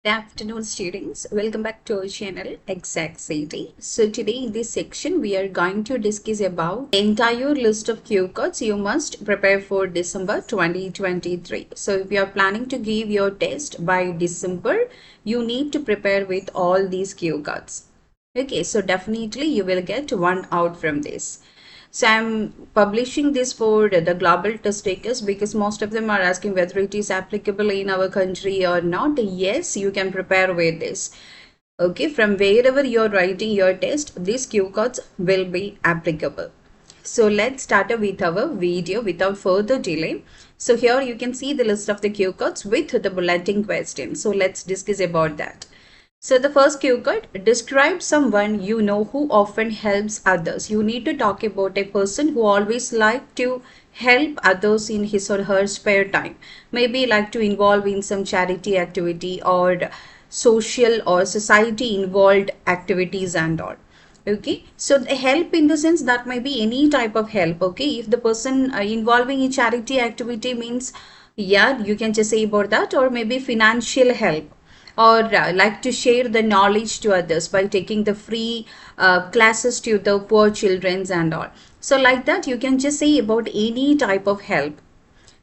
Good afternoon, students. Welcome back to our channel, Ach'z. So today in this section, we are going to discuss about the entire list of cue cards you must prepare for December 2023. So if you are planning to give your test by December, you need to prepare with all these cue cards. Okay, so definitely you will get one out from this. So I'm publishing this for the global test takers because most of them are asking whether it is applicable in our country or not. Yes, you can prepare with this. Okay, from wherever you're writing your test, these cue cards will be applicable. So let's start with our video without further delay. So here you can see the list of the cue cards with the bulletin questions. So let's discuss about that. So the first cue card, describe someone you know who often helps others. You need to talk about a person who always like to help others in his or her spare time. Maybe like to involve in some charity activity or social or society involved activities and all. Okay, so the help in the sense that may be any type of help. Okay, if the person involving in charity activity means, yeah, you can just say about that, or maybe financial help, or like to share the knowledge to others by taking the free classes to the poor children's and all. So like that you can just say about any type of help.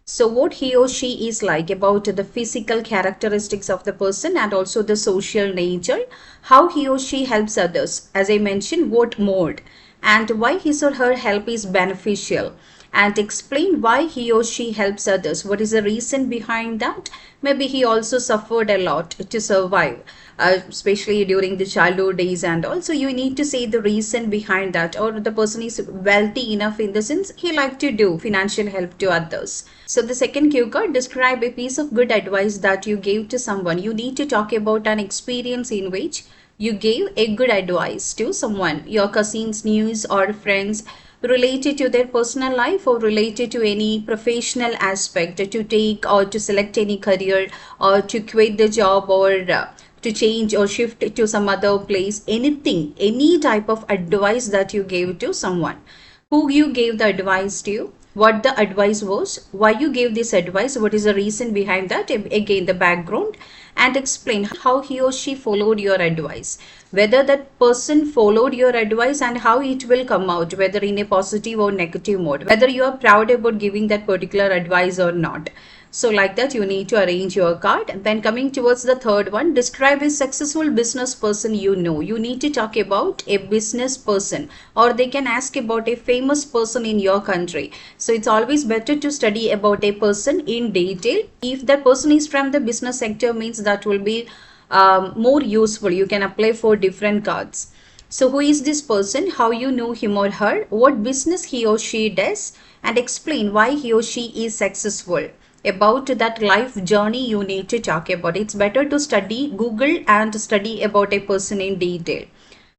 So what he or she is like, about the physical characteristics of the person and also the social nature, how he or she helps others, as I mentioned, what mode, and why his or her help is beneficial, and explain why he or she helps others. What is the reason behind that? Maybe he also suffered a lot to survive, especially during the childhood days and all. So you need to say the reason behind that, or the person is wealthy enough in the sense he like to do financial help to others. So the second cue card, describe a piece of good advice that you gave to someone. You need to talk about an experience in which you gave a good advice to someone, your cousins, niece, or friends, related to their personal life or related to any professional aspect, to take or to select any career or to quit the job, or to change or shift to some other place. Anything, any type of advice that you gave to someone, who you gave the advice to, what the advice was, why you gave this advice, what is the reason behind that, again the background, and explain how he or she followed your advice, whether that person followed your advice and how it will come out, whether in a positive or negative mode, whether you are proud about giving that particular advice or not. So like that you need to arrange your card. Then coming towards the third one, describe a successful business person you know. You need to talk about a business person, or they can ask about a famous person in your country. So it's always better to study about a person in detail. If that person is from the business sector means that will be more useful. You can apply for different cards. So who is this person, how you know him or her, what business he or she does, and explain why he or she is successful. About that life journey you need to talk about. It's better to study, Google and study about a person in detail.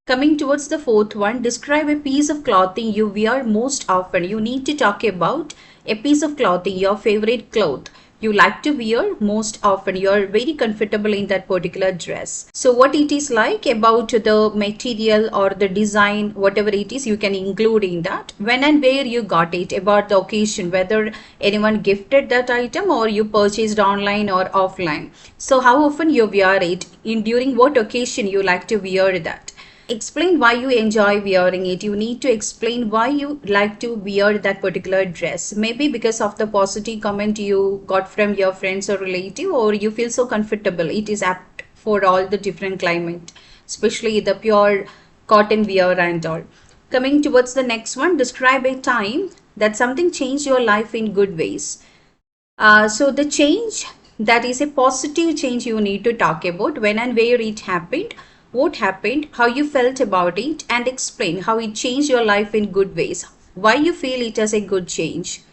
Coming towards the fourth one, describe a piece of clothing you wear most often. You need to talk about a piece of clothing, your favorite cloth you like to wear most often. You are very comfortable in that particular dress. So what it is like, about the material or the design, whatever it is, you can include in that. When and where you got it, about the occasion, whether anyone gifted that item or you purchased online or offline. So how often you wear it, in during what occasion you like to wear that. Explain why you enjoy wearing it. You need to explain why you like to wear that particular dress. Maybe because of the positive comment you got from your friends or relative, or you feel so comfortable. It is apt for all the different climate, especially the pure cotton wear and all. Coming towards the next one, describe a time that something changed your life in good ways. So the change, that is a positive change, you need to talk about when and where it happened, what happened, how you felt about it, and explain how it changed your life in good ways, why you feel it as a good change.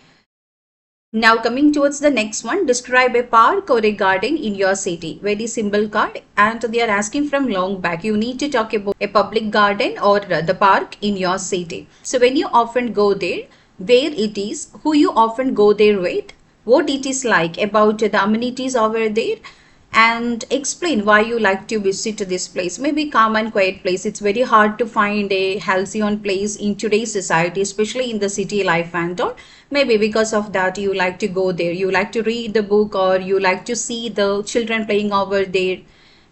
Now coming towards the next one, describe a park or a garden in your city. Very simple card, and they are asking from long back. You need to talk about a public garden or the park in your city. So when you often go there, where it is, who you often go there with, what it is like, about the amenities over there, and explain why you like to visit this place. Maybe calm and quiet place. It's very hard to find a halcyon place in today's society, especially in the city life and all. Maybe because of that you like to go there, you like to read the book, or you like to see the children playing over there.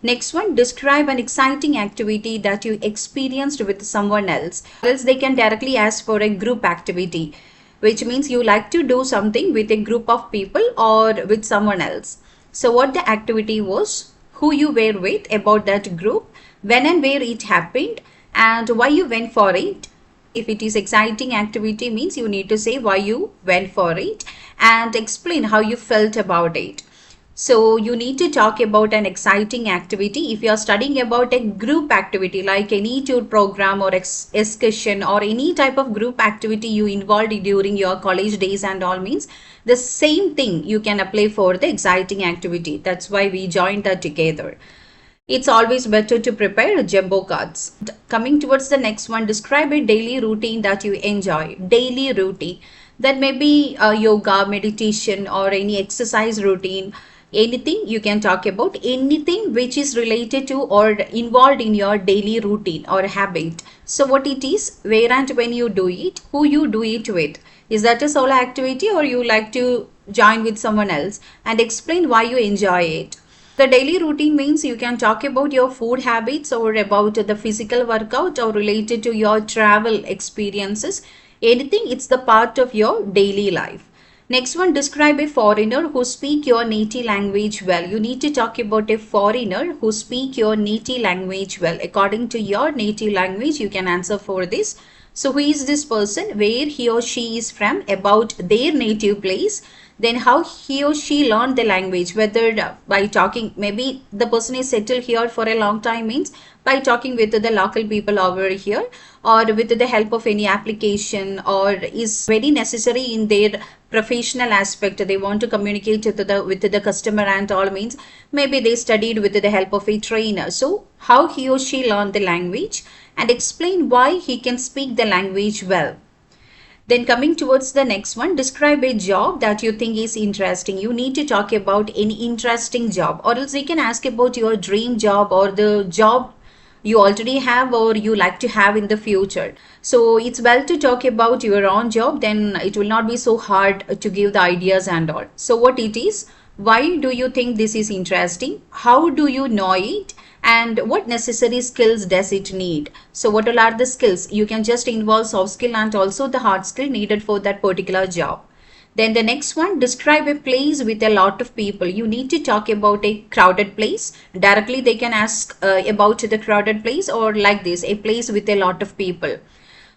Next one, describe an exciting activity that you experienced with someone else. Else they can directly ask for a group activity, which means you like to do something with a group of people or with someone else. So what the activity was, who you were with about that group, when and where it happened, and why you went for it. If it is exciting activity means you need to say why you went for it and explain how you felt about it. So you need to talk about an exciting activity. If you are studying about a group activity like any tour program or excursion or any type of group activity you involved during your college days and all, means the same thing you can apply for the exciting activity. That's why we joined that together. It's always better to prepare jumbo cards. Coming towards the next one, describe a daily routine that you enjoy. Daily routine. That may be yoga, meditation, or any exercise routine. Anything you can talk about. Anything which is related to or involved in your daily routine or habit. So what it is, where and when you do it, who you do it with. Is that a solo activity or you like to join with someone else? And explain why you enjoy it. The daily routine means you can talk about your food habits or about the physical workout or related to your travel experiences. Anything, it's the part of your daily life. Next one, describe a foreigner who speak your native language well. You need to talk about a foreigner who speak your native language well. According to your native language, you can answer for this. So who is this person, where he or she is from, about their native place, then how he or she learned the language, whether by talking, maybe the person is settled here for a long time, means by talking with the local people over here or with the help of any application, or is very necessary in their professional aspect, they want to communicate with the customer and all, means maybe they studied with the help of a trainer. So how he or she learned the language and explain why he can speak the language well. Then coming towards the next one, describe a job that you think is interesting. You need to talk about any interesting job, or else you can ask about your dream job or the job you already have or you like to have in the future. So it's well to talk about your own job, then it will not be so hard to give the ideas and all. So what it is, why do you think this is interesting, how do you know it, and what necessary skills does it need. So what all are the skills? You can just involve soft skill and also the hard skill needed for that particular job. Then the next one, describe a place with a lot of people. You need to talk about a crowded place. Directly they can ask about the crowded place, or like this, a place with a lot of people.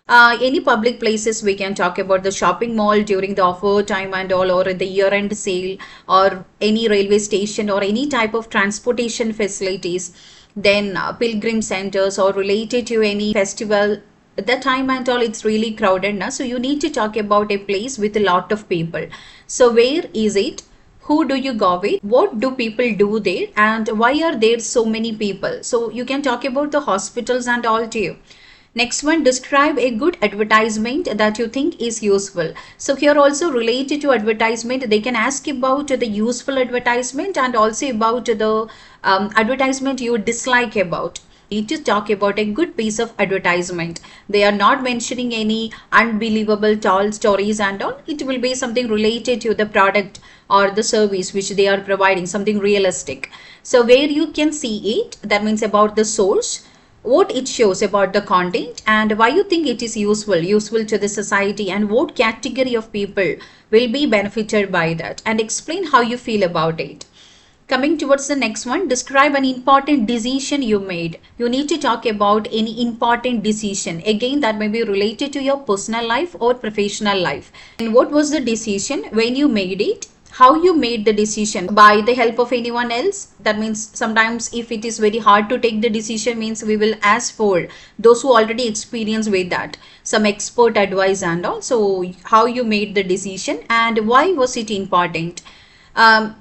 Any public places, we can talk about the shopping mall during the offer time and all, or the year-end sale, or any railway station or any type of transportation facilities. Then pilgrim centers or related to any festival, the time and all, it's really crowded now. So you need to talk about a place with a lot of people. So where is it? Who do you go with? What do people do there? And why are there so many people? So you can talk about the hospitals and all too. Next one, describe a good advertisement that you think is useful. So here also related to advertisement, they can ask about the useful advertisement and also about the advertisement you dislike about. You need to talk about a good piece of advertisement. They are not mentioning any unbelievable tall stories and all. It will be something related to the product or the service which they are providing, something realistic. So where you can see it, that means about the source, what it shows about the content, and why you think it is useful to the society, and what category of people will be benefited by that, and explain how you feel about it. Coming towards the next one, describe an important decision you made. You need to talk about any important decision. Again, that may be related to your personal life or professional life. And what was the decision, when you made it, how you made the decision, by the help of anyone else. That means sometimes if it is very hard to take the decision, means we will ask for those who already experience with that, some expert advice and all. So how you made the decision and why was it important.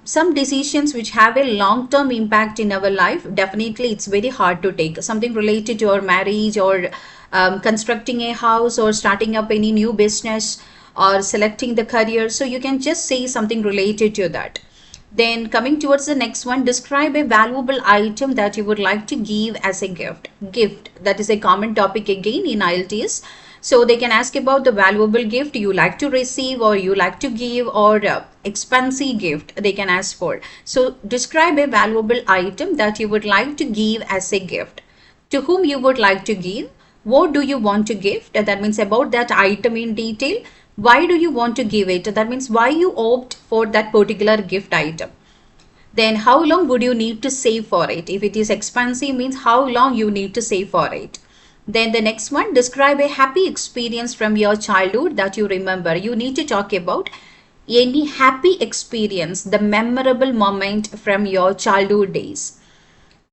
Some decisions which have a long-term impact in our life, definitely it's very hard to take. Something related to our marriage or constructing a house or starting up any new business or selecting the career. So you can just say something related to that. Then coming towards the next one, describe a valuable item that you would like to give as a gift. Gift, that is a common topic again in Ielts. So they can ask about the valuable gift you like to receive or you like to give, or expensive gift they can ask for. So describe a valuable item that you would like to give as a gift. To whom you would like to give? What do you want to give? That means about that item in detail. Why do you want to give it? That means why you opt for that particular gift item. Then how long would you need to save for it? If it is expensive, means how long you need to save for it. Then the next one, describe a happy experience from your childhood that you remember. You need to talk about any happy experience, the memorable moment from your childhood days.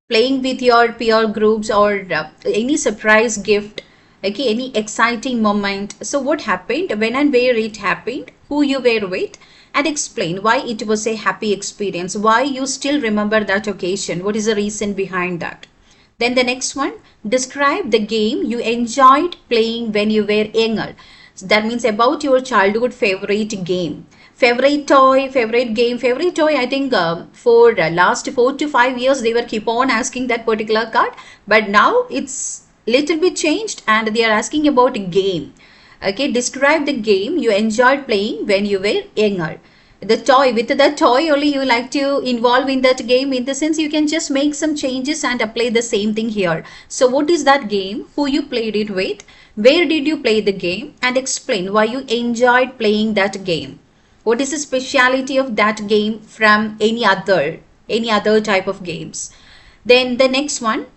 Playing with your peer groups, or any surprise gift, okay, any exciting moment. So what happened, when and where it happened, who you were with, and explain why it was a happy experience, why you still remember that occasion, what is the reason behind that. Then the next one, describe the game you enjoyed playing when you were younger. So that means about your childhood favorite game, favorite toy, favorite game, favorite toy. I think for last 4 to 5 years they were keep on asking that particular card, but now it's little bit changed and they are asking about a game. Okay, describe the game you enjoyed playing when you were younger. The toy, with the toy only you like to involve in that game, in the sense you can just make some changes and apply the same thing here. So what is that game, who you played it with, where did you play the game, and explain why you enjoyed playing that game. What is the speciality of that game from any other type of games. Then the next one,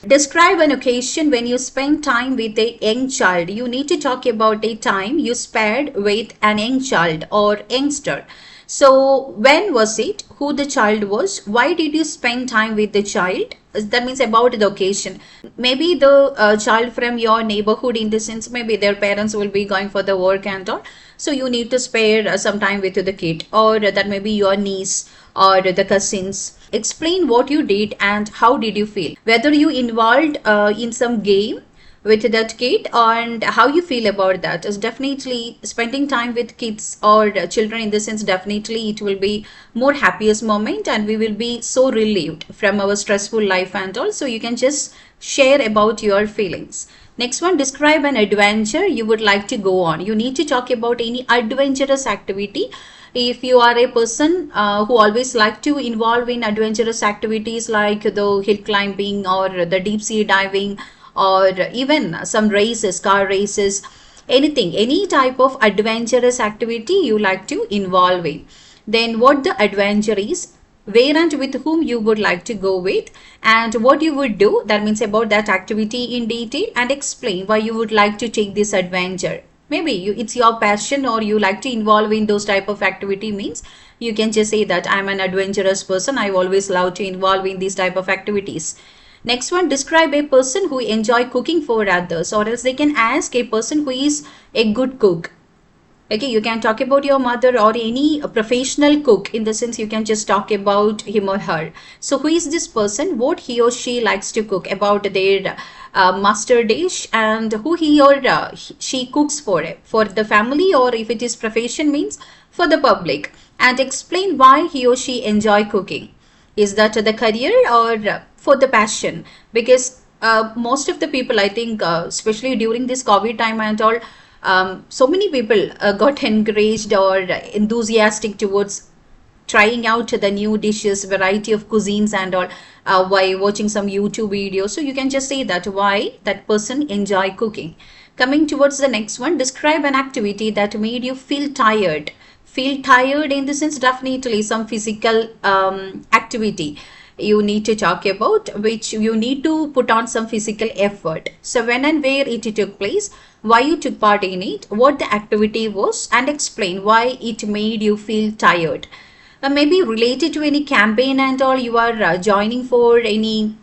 describe an occasion when you spend time with a young child. You need to talk about a time you spared with an young child or youngster. So when was it, who the child was, why did you spend time with the child? That means about the occasion. Maybe the child from your neighborhood, in the sense maybe their parents will be going for the work and all. So you need to spare some time with the kid, or that may be your niece or the cousins. Explain what you did and how did you feel. Whether you involved in some game with that kid and how you feel about that. Is definitely spending time with kids or children, in the sense definitely it will be more happiest moment and we will be so relieved from our stressful life and all. So you can just share about your feelings. Next one, describe an adventure you would like to go on. You need to talk about any adventurous activity. If you are a person who always like to involve in adventurous activities like the hill climbing or the deep sea diving, or even some races, car races, anything, any type of adventurous activity you like to involve in. Then what the adventure is, where and with whom you would like to go with, and what you would do. That means about that activity in detail, and explain why you would like to take this adventure. Maybe it's your passion or you like to involve in those type of activity, means you can just say that I'm an adventurous person, I always love to involve in these type of activities. Next one, describe a person who enjoy cooking for others, or else they can ask a person who is a good cook. Okay, you can talk about your mother or any professional cook, in the sense you can just talk about him or her. So who is this person, what he or she likes to cook, about their master dish, and who he or she cooks for the family, or if it is profession, means for the public, and explain why he or she enjoy cooking. Is that the career or for the passion? Because most of the people, I think, especially during this COVID time and all, so many people got encouraged or enthusiastic towards trying out the new dishes, variety of cuisines and all, by watching some YouTube videos. So you can just say that why that person enjoy cooking. Coming towards the next one, describe an activity that made you feel tired. Feel tired, in the sense definitely some physical activity you need to talk about, which you need to put on some physical effort. So when and where it took place, why you took part in it, what the activity was, and explain why it made you feel tired. Maybe related to any campaign and all, you are joining for any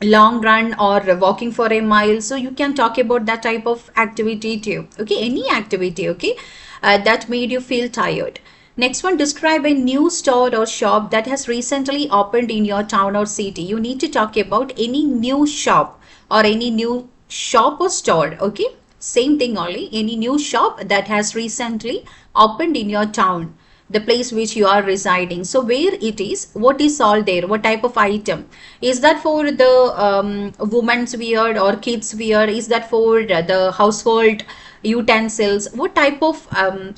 long run or walking for a mile, so you can talk about that type of activity too. Okay, any activity, okay, that made you feel tired. Next one, describe a new store or shop that has recently opened in your town or city. You need to talk about any new shop or any new shop or store. Okay, same thing only, any new shop that has recently opened in your town. the place which you are residing. So where it is, what is all there, what type of item is that? For the women's wear or kids wear? Is that for the household utensils? What type of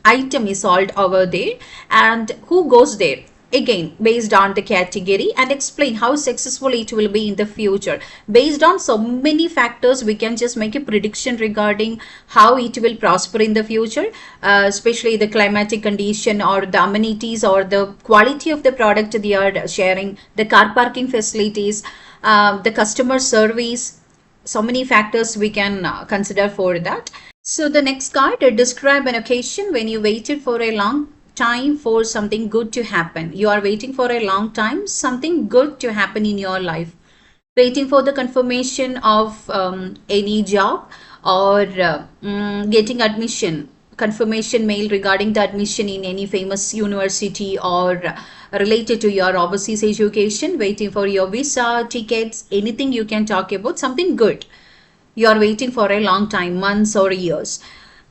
item is sold over there, and who goes there? Again, based on the category, and explain how successful it will be in the future. Based on so many factors, we can just make a prediction regarding how it will prosper in the future, especially the climatic condition or the amenities or the quality of the product they are sharing, the car parking facilities, the customer service. So many factors we can consider for that. So the next card, describe an occasion when you waited for a long time for something good to happen. You are waiting for a long time, something good to happen in your life. Waiting for the confirmation of any job, or getting admission, confirmation mail regarding the admission in any famous university, or related to your overseas education, waiting for your visa, tickets, anything you can talk about, something good. You are waiting for a long time, months or years.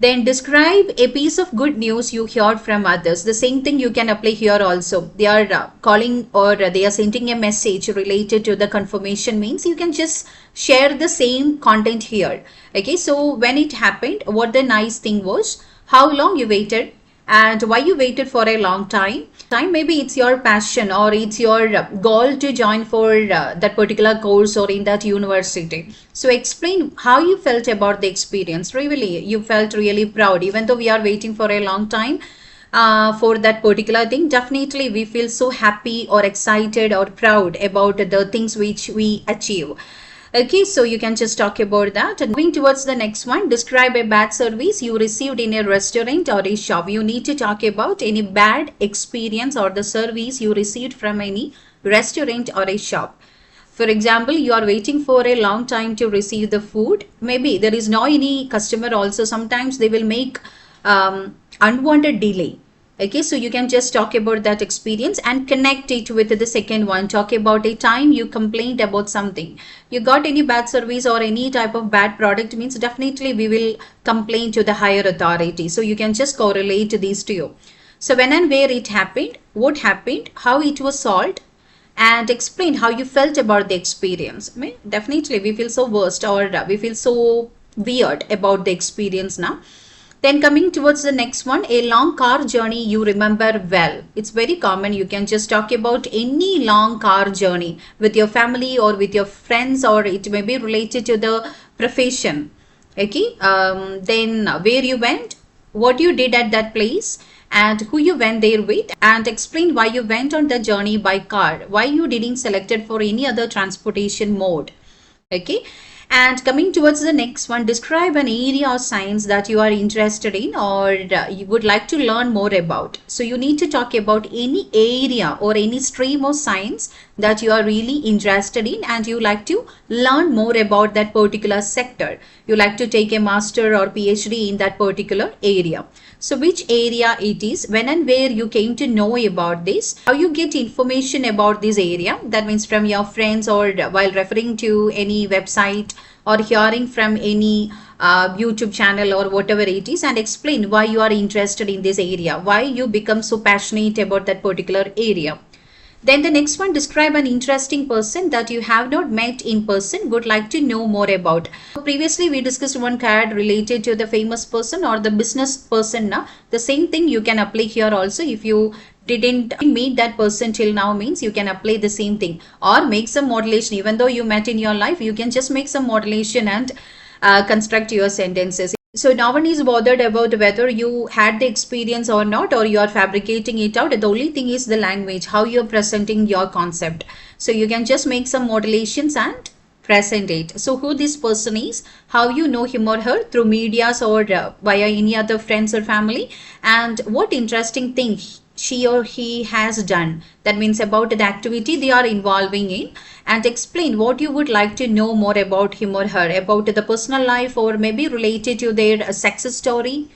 Then describe a piece of good news you heard from others. The same thing you can apply here also. They are calling, or they are sending a message related to the confirmation, means you can just share the same content here. Okay, so when it happened, what the nice thing was, how long you waited, and why you waited for a long time. Maybe it's your passion, or it's your goal to join for that particular course or in that university. So explain how you felt about the experience. Really, you felt really proud, even though we are waiting for a long time for that particular thing. Definitely we feel so happy or excited or proud about the things which we achieve. Okay, so you can just talk about that. And moving towards the next one, describe a bad service you received in a restaurant or a shop. You need to talk about any bad experience or the service you received from any restaurant or a shop. For example, you are waiting for a long time to receive the food. Maybe there is no any customer also. Sometimes they will make unwanted delay. Okay, so you can just talk about that experience and connect it with the second one. Talk about a time you complained about something. You got any bad service or any type of bad product, means definitely we will complain to the higher authority. So you can just correlate these two. So when and where it happened, what happened, how it was solved, and explain how you felt about the experience. I mean, definitely we feel so worst, or we feel so weird about the experience now. Then coming towards the next one, a long car journey you remember well. It's very common. You can just talk about any long car journey with your family or with your friends, or it may be related to the profession. Okay, then where you went, what you did at that place, and who you went there with, and explain why you went on the journey by car, why you didn't selected for any other transportation mode. Okay. And coming towards the next one, describe an area of science that you are interested in, or you would like to learn more about. So you need to talk about any area or any stream of science that you are really interested in, and you like to learn more about that particular sector. You like to take a master or PhD in that particular area. So which area it is, when and where you came to know about this, how you get information about this area. That means from your friends, or while referring to any website, or hearing from any YouTube channel or whatever it is, and explain why you are interested in this area, why you become so passionate about that particular area. Then the next one, describe an interesting person that you have not met in person, would like to know more about. Previously, we discussed one card related to the famous person or the business person. Now, the same thing you can apply here also. If you didn't meet that person till now, means you can apply the same thing, or make some modulation. Even though you met in your life, you can just make some modulation and construct your sentences. So no one is bothered about whether you had the experience or not, or you are fabricating it out. The only thing is the language, how you are presenting your concept. So you can just make some modulations and present it. So who this person is, how you know him or her, through medias or via any other friends or family, and what interesting thing she or he has done. That means about the activity they are involving in, and explain what you would like to know more about him or her, about the personal life, or maybe related to their success story.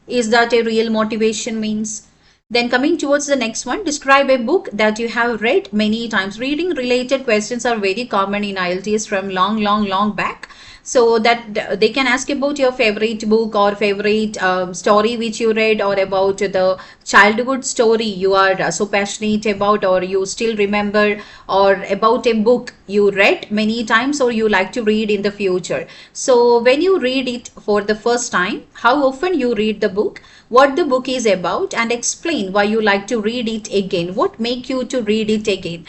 Is that a real motivation, means? Then coming towards the next one, describe a book that you have read many times. Reading related questions are very common in Ielts from long back. So that they can ask about your favorite book or favorite story which you read, or about the childhood story you are so passionate about or you still remember, or about a book you read many times or you like to read in the future. So when you read it for the first time, how often you read the book, what the book is about, and explain why you like to read it again, what make you to read it again.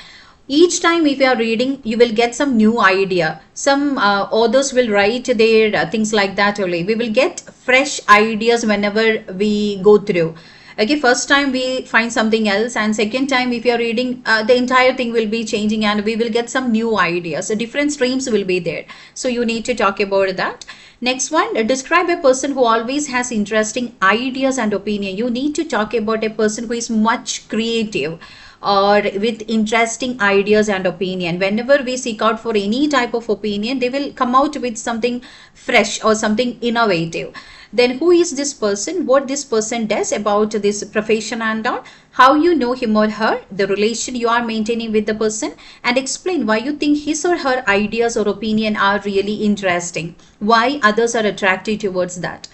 Each time if you are reading, you will get some new idea. Some authors will write their things like that only. We will get fresh ideas whenever we go through. Okay, first time we find something else, and second time if you are reading, the entire thing will be changing and we will get some new ideas. So different streams will be there. So you need to talk about that. Next one, describe a person who always has interesting ideas and opinion. You need to talk about a person who is much creative or with interesting ideas and opinion. Whenever we seek out for any type of opinion, they will come out with something fresh or something innovative. Then who is this person, what this person does about this profession and all, how you know him or her, the relation you are maintaining with the person, and explain why you think his or her ideas or opinion are really interesting, why others are attracted towards that.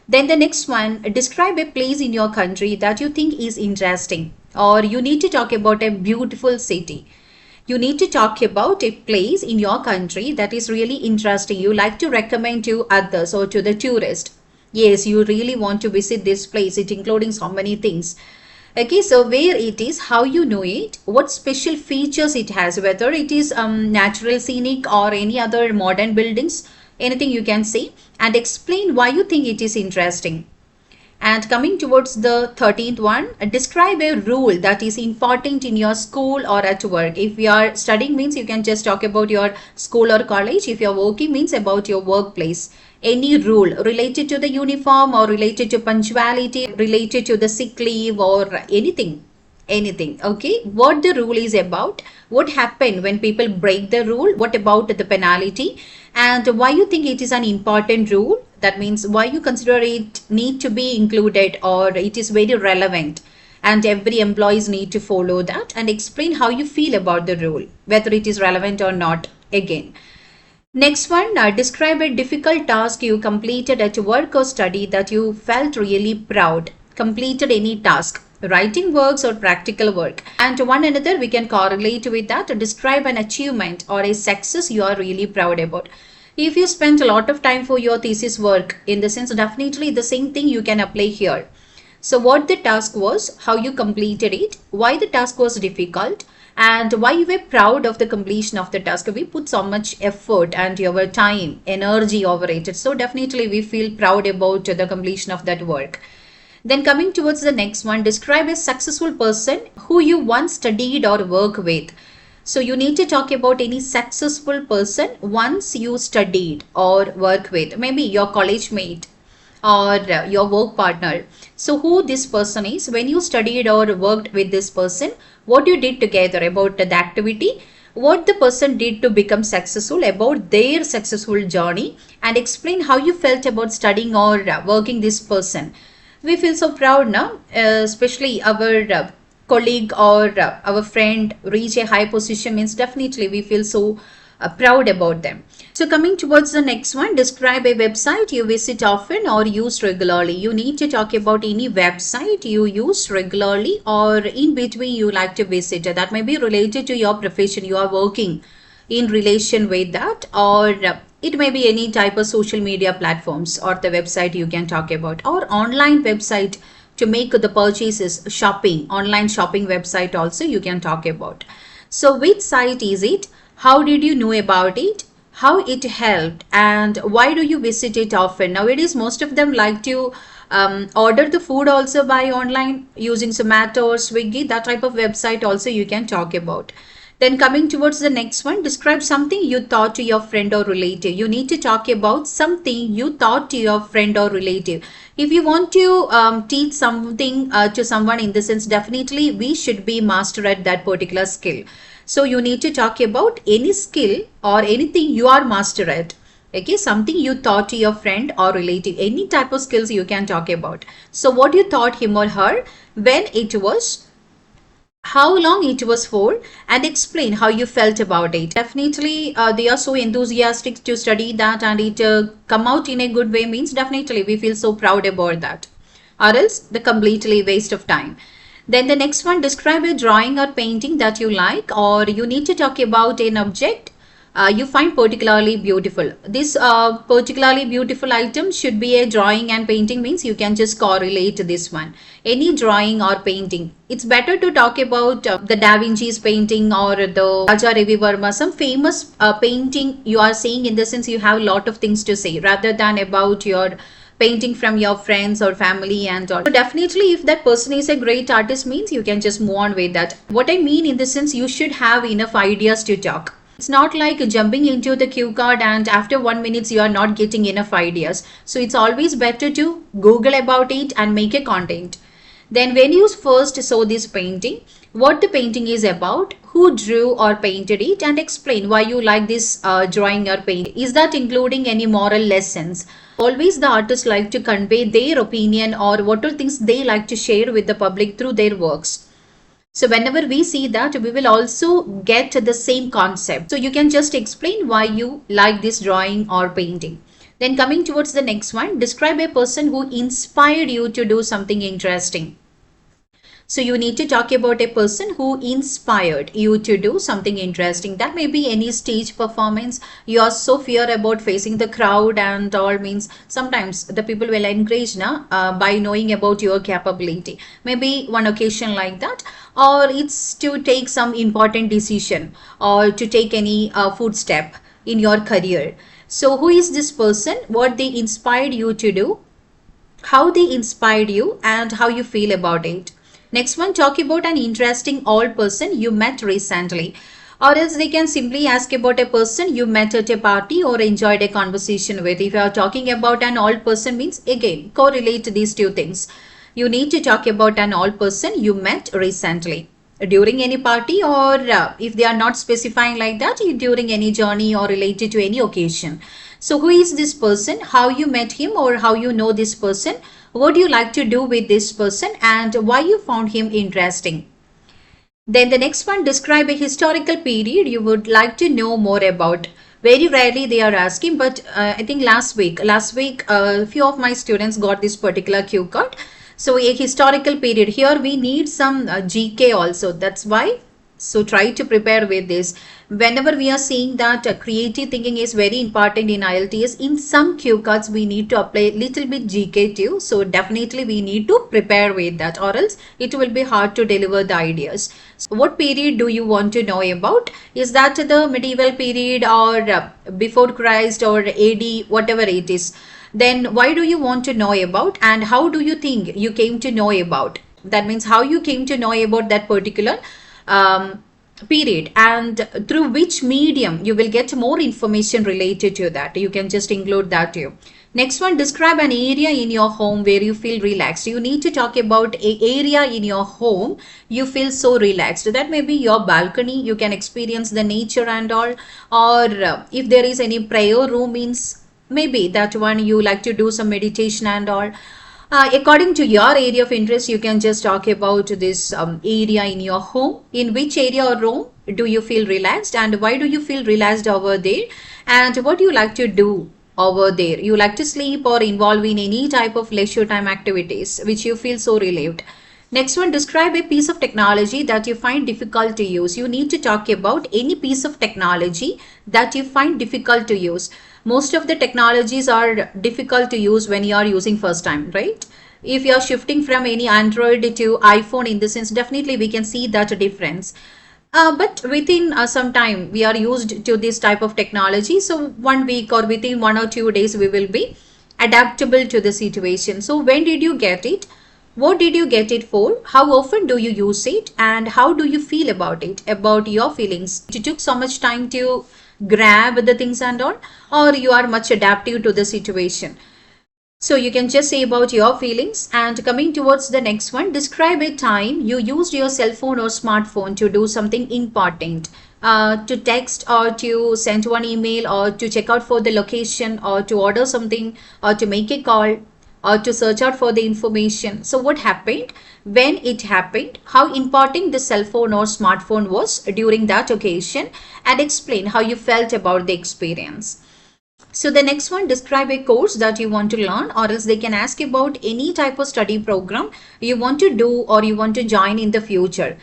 Then the next one, describe a place in your country that you think is interesting, or you need to talk about a beautiful city. You need to talk about a place in your country that is really interesting. You like to recommend to others or to the tourist. Yes, you really want to visit this place. It including so many things. Okay, so where it is, how you know it, what special features it has, whether it is natural, scenic, or any other modern buildings, anything you can say, and explain why you think it is interesting. And coming towards the 13th one, describe a rule that is important in your school or at work. If you are studying means you can just talk about your school or college. If you are working means about your workplace. Any rule related to the uniform or related to punctuality, related to the sick leave or anything. Okay, what the rule is about, what happened when people break the rule, what about the penalty, and why you think it is an important rule. That means why you consider it need to be included or it is very relevant and every employees need to follow that, and explain how you feel about the rule, whether it is relevant or not again. Next one, describe a difficult task you completed at work or study that you felt really proud. Completed any task, writing works or practical work, and one another we can correlate with that. Describe an achievement or a success you are really proud about. If you spent a lot of time for your thesis work, in the sense, definitely the same thing you can apply here. So what the task was, how you completed it, why the task was difficult, and why you were proud of the completion of the task. We put so much effort and your time, energy over it. So definitely we feel proud about the completion of that work. Then coming towards the next one, describe a successful person who you once studied or work with. So you need to talk about any successful person once you studied or work with, maybe your college mate or your work partner. So who this person is, when you studied or worked with this person, what you did together about the activity, what the person did to become successful, about their successful journey, and explain how you felt about studying or working this person. We feel so proud now, especially our colleague or our friend reach a high position means definitely we feel so proud about them. So coming towards the next one, describe a website you visit often or use regularly. You need to talk about any website you use regularly or in between you like to visit. That may be related to your profession, you are working in relation with that, or it may be any type of social media platforms or the website you can talk about, or online website to make the purchases, shopping, online shopping website also you can talk about. So which site is it? How did you know about it? How it helped, and why do you visit it often? Nowadays most of them like to order the food also by online using Zomato or Swiggy. That type of website also you can talk about. Then coming towards the next one, describe something you taught to your friend or relative. You need to talk about something you taught to your friend or relative. If you want to teach something to someone, in the sense, definitely we should be master at that particular skill. So you need to talk about any skill or anything you are master at. Okay, something you taught to your friend or relative, any type of skills you can talk about. So what you taught him or her, when it was, how long it was for, and explain how you felt about it. Definitely, they are so enthusiastic to study that, and it come out in a good way means definitely we feel so proud about that. Or else the completely waste of time. Then the next one, describe a drawing or painting that you like, or you need to talk about an object you find particularly beautiful. This particularly beautiful item should be a drawing and painting means you can just correlate this one. Any drawing or painting. It's better to talk about the Da Vinci's painting or the Raja Ravi Verma, some famous painting you are saying, in the sense you have a lot of things to say rather than about your painting from your friends or family and all. So definitely if that person is a great artist means you can just move on with that. What I mean in the sense, you should have enough ideas to talk. It's not like jumping into the cue card and after 1 minute you are not getting enough ideas. So it's always better to Google about it and make a content. Then when you first saw this painting, what the painting is about, who drew or painted it, and explain why you like this drawing or painting. Is that including any moral lessons? Always the artists like to convey their opinion or what are things they like to share with the public through their works. So whenever we see that, we will also get the same concept. So you can just explain why you like this drawing or painting. Then coming towards the next one, describe a person who inspired you to do something interesting. So you need to talk about a person who inspired you to do something interesting. That may be any stage performance. You are so fear about facing the crowd and all means sometimes the people will encourage by knowing about your capability. Maybe one occasion like that, or it's to take some important decision or to take any footstep in your career. So who is this person? What they inspired you to do? How they inspired you and how you feel about it. Next one, talk about an interesting old person you met recently. Or else they can simply ask about a person you met at a party or enjoyed a conversation with. If you are talking about an old person means again correlate these two things. You need to talk about an old person you met recently during any party, or if they are not specifying like that, during any journey or related to any occasion. So who is this person? How you met him or how you know this person? What do you like to do with this person and why you found him interesting? Then the next one, describe a historical period you would like to know more about. Very rarely they are asking, but I think last week a few of my students got this particular cue card. So a historical period, here we need some GK also. That's why. So try to prepare with this. Whenever we are seeing that creative thinking is very important in Ielts, in some cue cards we need to apply little bit GK too. So definitely we need to prepare with that, or else it will be hard to deliver the ideas. So what period do you want to know about? Is that the medieval period or before Christ or AD, whatever it is? Then why do you want to know about and how do you think you came to know about? That means how you came to know about that particular period and through which medium you will get more information related to that. You can just include that too. Next one, describe an area in your home where you feel relaxed. You need to talk about an area in your home you feel so relaxed. That may be your balcony. You can experience the nature and all, or if there is any prayer room means maybe that one you like to do some meditation and all. According to your area of interest, you can just talk about this area in your home. In which area or room do you feel relaxed and why do you feel relaxed over there? And what do you like to do over there? You like to sleep or involve in any type of leisure time activities which you feel so relieved. Next one, describe a piece of technology that you find difficult to use. You need to talk about any piece of technology that you find difficult to use. Most of the technologies are difficult to use when you are using first time, right? If you are shifting from any Android to iPhone, in the sense, definitely we can see that difference. But within some time, we are used to this type of technology. So 1 week or within 1 or 2 days, we will be adaptable to the situation. So when did you get it? What did you get it for? How often do you use it? And how do you feel about it? About your feelings. It took so much time to grab the things and all, or you are much adaptive to the situation. So you can just say about your feelings. And coming towards the next one, describe a time you used your cell phone or smartphone to do something important, to text or to send one email or to check out for the location or to order something or to make a call. or to search out for the information. So what happened, when it happened, how important the cell phone or smartphone was during that occasion, and explain how you felt about the experience. So the next one, describe a course that you want to learn, or else they can ask about any type of study program you want to do or you want to join in the future.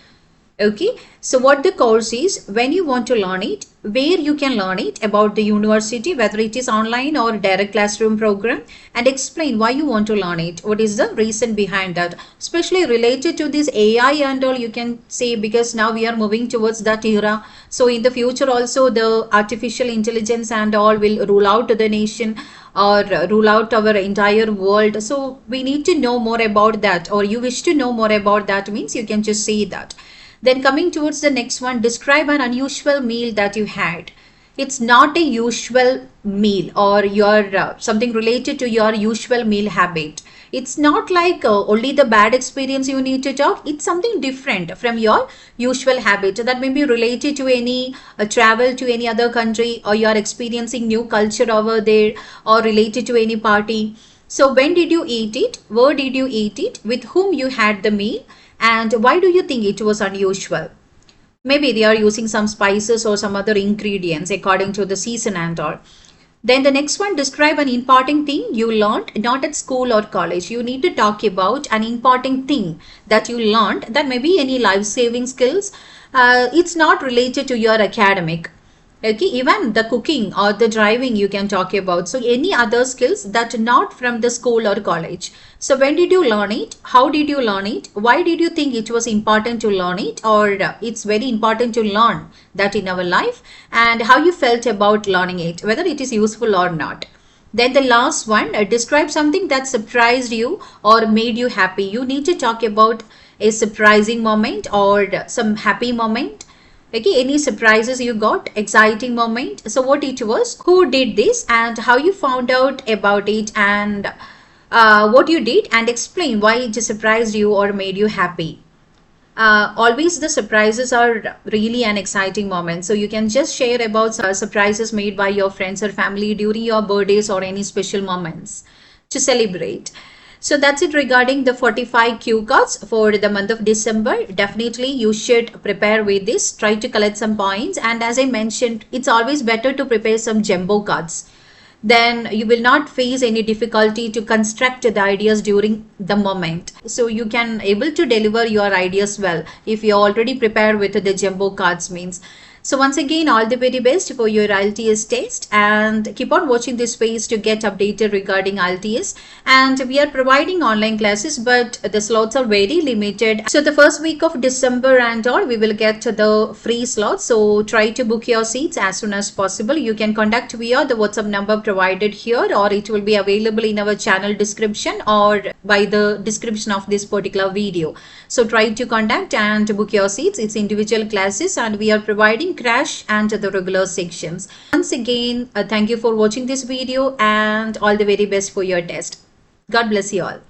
Okay, so what the course is, when you want to learn it, where you can learn it, about the university, whether it is online or direct classroom program, and explain why you want to learn it, what is the reason behind that, especially related to this AI and all, you can say, because now we are moving towards that era. So in the future also the artificial intelligence and all will rule out the nation or rule out our entire world. So we need to know more about that, or you wish to know more about that, means you can just say that. Then coming towards the next one, describe an unusual meal that you had. It's not a usual meal, or your something related to your usual meal habit. It's not like only the bad experience you need to talk. It's something different from your usual habit that may be related to any travel to any other country, or you are experiencing new culture over there, or related to any party. So when did you eat it? Where did you eat it? With whom you had the meal? And why do you think it was unusual? Maybe they are using some spices or some other ingredients according to the season and all. Then the next one, describe an important thing you learned not at school or college. You need to talk about an important thing that you learned, that may be any life-saving skills. It's not related to your academic. Okay, even the cooking or the driving you can talk about. So any other skills that not from the school or college. So when did you learn it? How did you learn it? Why did you think it was important to learn it? Or it's very important to learn that in our life, and how you felt about learning it, whether it is useful or not. Then the last one, describe something that surprised you or made you happy. You need to talk about a surprising moment or some happy moment. Okay, any surprises you got, exciting moment. So what it was, who did this, and how you found out about it, and what you did, and explain why it surprised you or made you happy. Always the surprises are really an exciting moment. So you can just share about surprises made by your friends or family during your birthdays or any special moments to celebrate. So that's it regarding the 45 cue cards for the month of December. Definitely you should prepare with this. Try to collect some points. And as I mentioned, it's always better to prepare some jumbo cards. Then you will not face any difficulty to construct the ideas during the moment. So you can able to deliver your ideas well if you already prepared with the jumbo cards means. So once again, all the very best for your IELTS test, and keep on watching this space to get updated regarding IELTS. And we are providing online classes, but the slots are very limited. So the first week of December and all, we will get the free slots. So try to book your seats as soon as possible. You can contact via the WhatsApp number provided here, or it will be available in our channel description or by the description of this particular video. So try to contact and book your seats. It's individual classes, and we are providing crash and the regular sections. Once again, thank you for watching this video, and all the very best for your test. God bless you all.